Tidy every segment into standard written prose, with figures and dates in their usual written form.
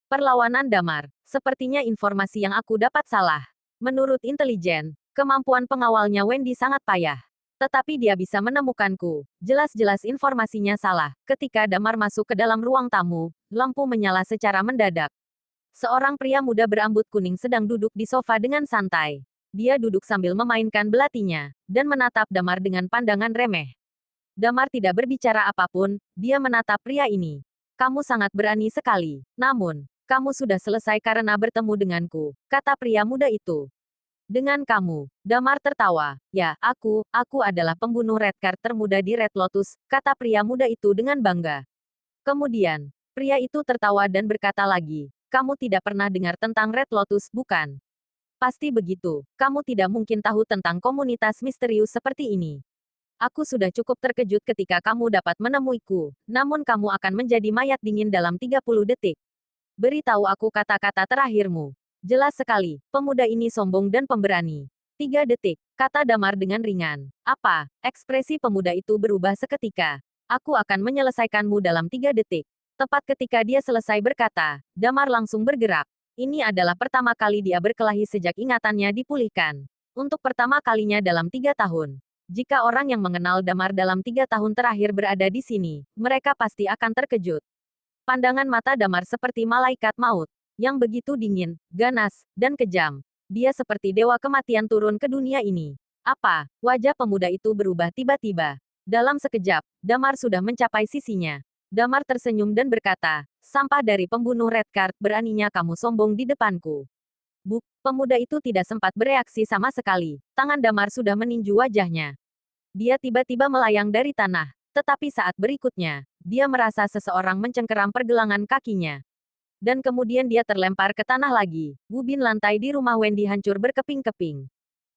Perlawanan Damar. Sepertinya informasi yang aku dapat salah. Menurut intelijen, kemampuan pengawalnya Wendy sangat payah. Tetapi dia bisa menemukanku. Jelas-jelas informasinya salah. Ketika Damar masuk ke dalam ruang tamu, lampu menyala secara mendadak. Seorang pria muda berambut kuning sedang duduk di sofa dengan santai. Dia duduk sambil memainkan belatinya, dan menatap Damar dengan pandangan remeh. Damar tidak berbicara apapun, dia menatap pria ini. Kamu sangat berani sekali. Namun, kamu sudah selesai karena bertemu denganku, kata pria muda itu. Dengan kamu, Damar tertawa. Ya, aku adalah pembunuh Redcard termuda di Red Lotus, kata pria muda itu dengan bangga. Kemudian, pria itu tertawa dan berkata lagi, kamu tidak pernah dengar tentang Red Lotus, bukan? Pasti begitu, kamu tidak mungkin tahu tentang komunitas misterius seperti ini. Aku sudah cukup terkejut ketika kamu dapat menemuiku, namun kamu akan menjadi mayat dingin dalam 30 detik. Beritahu aku kata-kata terakhirmu. Jelas sekali, pemuda ini sombong dan pemberani. 3 detik, kata Damar dengan ringan. Apa? Ekspresi pemuda itu berubah seketika. Aku akan menyelesaikanmu dalam 3 detik. Tepat ketika dia selesai berkata, Damar langsung bergerak. Ini adalah pertama kali dia berkelahi sejak ingatannya dipulihkan. Untuk pertama kalinya dalam 3 tahun. Jika orang yang mengenal Damar dalam 3 tahun terakhir berada di sini, mereka pasti akan terkejut. Pandangan mata Damar seperti malaikat maut, yang begitu dingin, ganas, dan kejam. Dia seperti dewa kematian turun ke dunia ini. Apa? Wajah pemuda itu berubah tiba-tiba. Dalam sekejap, Damar sudah mencapai sisinya. Damar tersenyum dan berkata, sampah dari pembunuh Redcard, beraninya kamu sombong di depanku. Pemuda itu tidak sempat bereaksi sama sekali. Tangan Damar sudah meninju wajahnya. Dia tiba-tiba melayang dari tanah. Tetapi saat berikutnya, dia merasa seseorang mencengkeram pergelangan kakinya. Dan kemudian dia terlempar ke tanah lagi. Ubin lantai di rumah Wendy hancur berkeping-keping.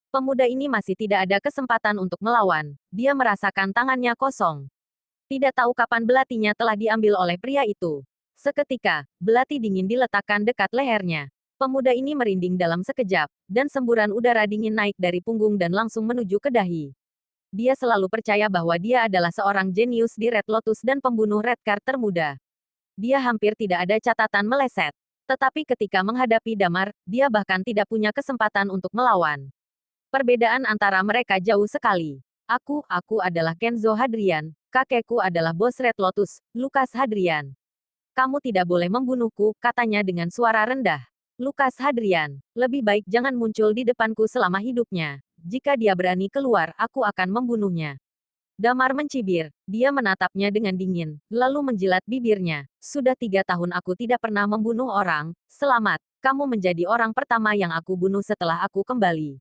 Pemuda ini masih tidak ada kesempatan untuk melawan. Dia merasakan tangannya kosong. Tidak tahu kapan belatinya telah diambil oleh pria itu. Seketika, belati dingin diletakkan dekat lehernya. Pemuda ini merinding dalam sekejap, dan semburan udara dingin naik dari punggung dan langsung menuju ke dahi. Dia selalu percaya bahwa dia adalah seorang jenius di Red Lotus dan pembunuh Redcard termuda. Dia hampir tidak ada catatan meleset. Tetapi ketika menghadapi Damar, dia bahkan tidak punya kesempatan untuk melawan. Perbedaan antara mereka jauh sekali. Aku adalah Kenzo Hadrian, kakekku adalah bos Red Lotus, Lukas Hadrian. Kamu tidak boleh membunuhku, katanya dengan suara rendah. Lukas Hadrian, lebih baik jangan muncul di depanku selama hidupnya. Jika dia berani keluar, aku akan membunuhnya. Damar mencibir. Dia menatapnya dengan dingin, lalu menjilat bibirnya. Sudah 3 tahun aku tidak pernah membunuh orang. Selamat, kamu menjadi orang pertama yang aku bunuh setelah aku kembali.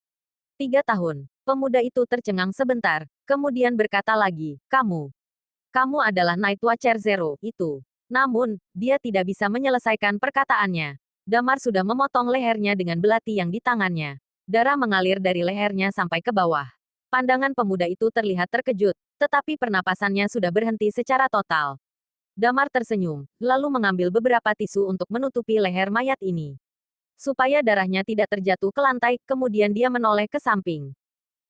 3 tahun. Pemuda itu tercengang sebentar, kemudian berkata lagi, kamu adalah Night Watcher Zero, itu. Namun, dia tidak bisa menyelesaikan perkataannya. Damar sudah memotong lehernya dengan belati yang di tangannya. Darah mengalir dari lehernya sampai ke bawah. Pandangan pemuda itu terlihat terkejut, tetapi pernapasannya sudah berhenti secara total. Damar tersenyum, lalu mengambil beberapa tisu untuk menutupi leher mayat ini. Supaya darahnya tidak terjatuh ke lantai, kemudian dia menoleh ke samping.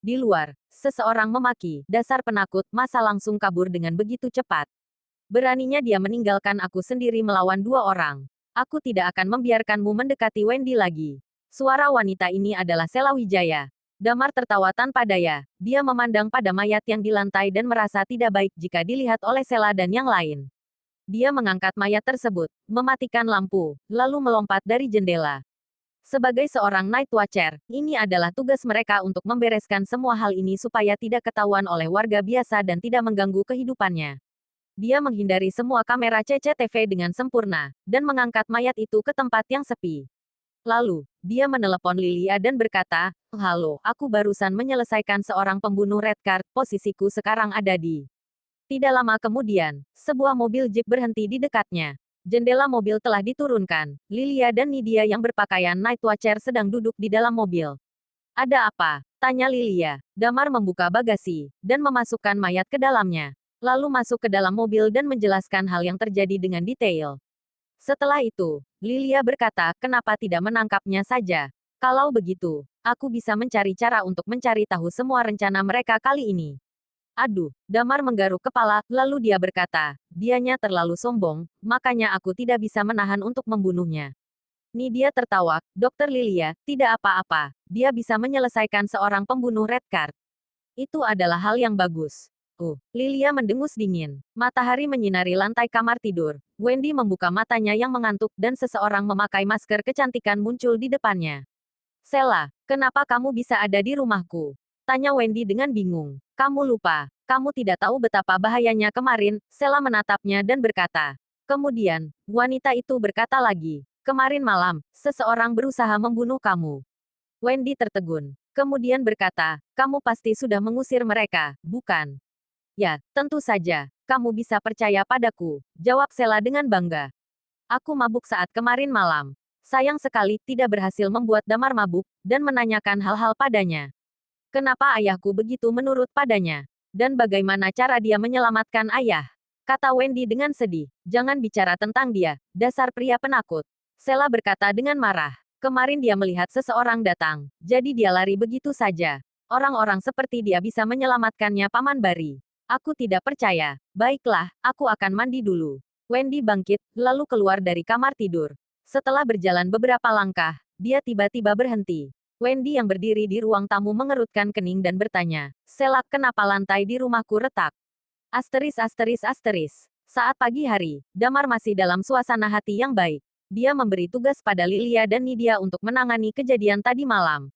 Di luar, seseorang memaki, dasar penakut, masa langsung kabur dengan begitu cepat. Beraninya dia meninggalkan aku sendiri melawan 2 orang. Aku tidak akan membiarkanmu mendekati Wendy lagi. Suara wanita ini adalah Selawijaya. Damar tertawa tanpa daya. Dia memandang pada mayat yang di lantai dan merasa tidak baik jika dilihat oleh Sela dan yang lain. Dia mengangkat mayat tersebut, mematikan lampu, lalu melompat dari jendela. Sebagai seorang Night Watcher, ini adalah tugas mereka untuk membereskan semua hal ini supaya tidak ketahuan oleh warga biasa dan tidak mengganggu kehidupannya. Dia menghindari semua kamera CCTV dengan sempurna, dan mengangkat mayat itu ke tempat yang sepi. Lalu, dia menelepon Lilia dan berkata, halo, aku barusan menyelesaikan seorang pembunuh Redcard, posisiku sekarang ada di... Tidak lama kemudian, sebuah mobil jeep berhenti di dekatnya. Jendela mobil telah diturunkan. Lilia dan Nidia yang berpakaian Night Watcher sedang duduk di dalam mobil. Ada apa? Tanya Lilia. Damar membuka bagasi, dan memasukkan mayat ke dalamnya. Lalu masuk ke dalam mobil dan menjelaskan hal yang terjadi dengan detail. Setelah itu, Lilia berkata, kenapa tidak menangkapnya saja? Kalau begitu, aku bisa mencari cara untuk mencari tahu semua rencana mereka kali ini. Aduh, Damar menggaruk kepala, lalu dia berkata, dianya terlalu sombong, makanya aku tidak bisa menahan untuk membunuhnya. Nidia tertawa, Dokter Lilia, tidak apa-apa, dia bisa menyelesaikan seorang pembunuh red card. Itu adalah hal yang bagus. Lilia mendengus dingin. Matahari menyinari lantai kamar tidur. Wendy membuka matanya yang mengantuk dan seseorang memakai masker kecantikan muncul di depannya. Sela, kenapa kamu bisa ada di rumahku? Tanya Wendy dengan bingung. Kamu lupa. Kamu tidak tahu betapa bahayanya kemarin. Sela menatapnya dan berkata. Kemudian, wanita itu berkata lagi. Kemarin malam, seseorang berusaha membunuh kamu. Wendy tertegun. Kemudian berkata, kamu pasti sudah mengusir mereka, bukan? Ya, tentu saja. Kamu bisa percaya padaku. Jawab Sela dengan bangga. Aku mabuk saat kemarin malam. Sayang sekali tidak berhasil membuat Damar mabuk, dan menanyakan hal-hal padanya. Kenapa ayahku begitu menurut padanya? Dan bagaimana cara dia menyelamatkan ayah? Kata Wendy dengan sedih. Jangan bicara tentang dia, dasar pria penakut. Sela berkata dengan marah. Kemarin dia melihat seseorang datang, jadi dia lari begitu saja. Orang-orang seperti dia bisa menyelamatkannya Paman Bari. Aku tidak percaya. Baiklah, aku akan mandi dulu. Wendy bangkit, lalu keluar dari kamar tidur. Setelah berjalan beberapa langkah, dia tiba-tiba berhenti. Wendy yang berdiri di ruang tamu mengerutkan kening dan bertanya, Selak, kenapa lantai di rumahku retak? Asteris asteris asteris. Saat pagi hari, Damar masih dalam suasana hati yang baik. Dia memberi tugas pada Lilia dan Nidia untuk menangani kejadian tadi malam.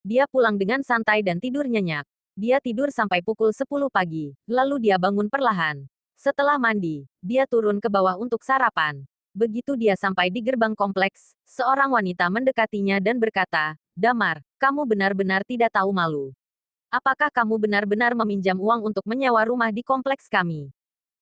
Dia pulang dengan santai dan tidur nyenyak. Dia tidur sampai pukul 10 pagi, lalu dia bangun perlahan. Setelah mandi, dia turun ke bawah untuk sarapan. Begitu dia sampai di gerbang kompleks, seorang wanita mendekatinya dan berkata, Damar, kamu benar-benar tidak tahu malu. Apakah kamu benar-benar meminjam uang untuk menyewa rumah di kompleks kami?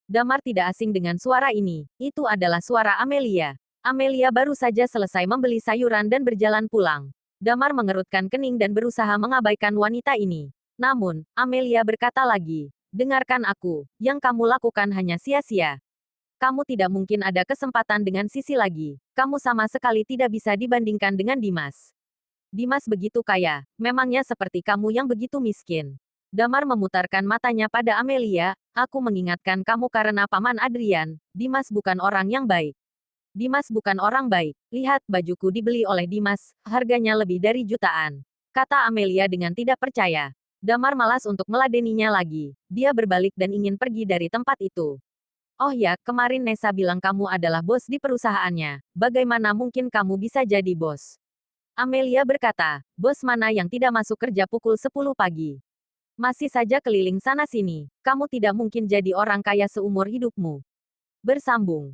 Damar tidak asing dengan suara ini. Itu adalah suara Amelia. Amelia baru saja selesai membeli sayuran dan berjalan pulang. Damar mengerutkan kening dan berusaha mengabaikan wanita ini. Namun, Amelia berkata lagi, dengarkan aku, yang kamu lakukan hanya sia-sia. Kamu tidak mungkin ada kesempatan dengan Sisi lagi. Kamu sama sekali tidak bisa dibandingkan dengan Dimas. Dimas begitu kaya, memangnya seperti kamu yang begitu miskin. Damar memutarkan matanya pada Amelia, aku mengingatkan kamu karena Paman Adrian, Dimas bukan orang yang baik. Dimas bukan orang baik. Lihat, bajuku dibeli oleh Dimas, harganya lebih dari jutaan. Kata Amelia dengan tidak percaya. Damar malas untuk meladeninya lagi. Dia berbalik dan ingin pergi dari tempat itu. Oh ya, kemarin Nessa bilang kamu adalah bos di perusahaannya. Bagaimana mungkin kamu bisa jadi bos? Amelia berkata, bos mana yang tidak masuk kerja pukul 10 pagi? Masih saja keliling sana-sini. Kamu tidak mungkin jadi orang kaya seumur hidupmu. Bersambung.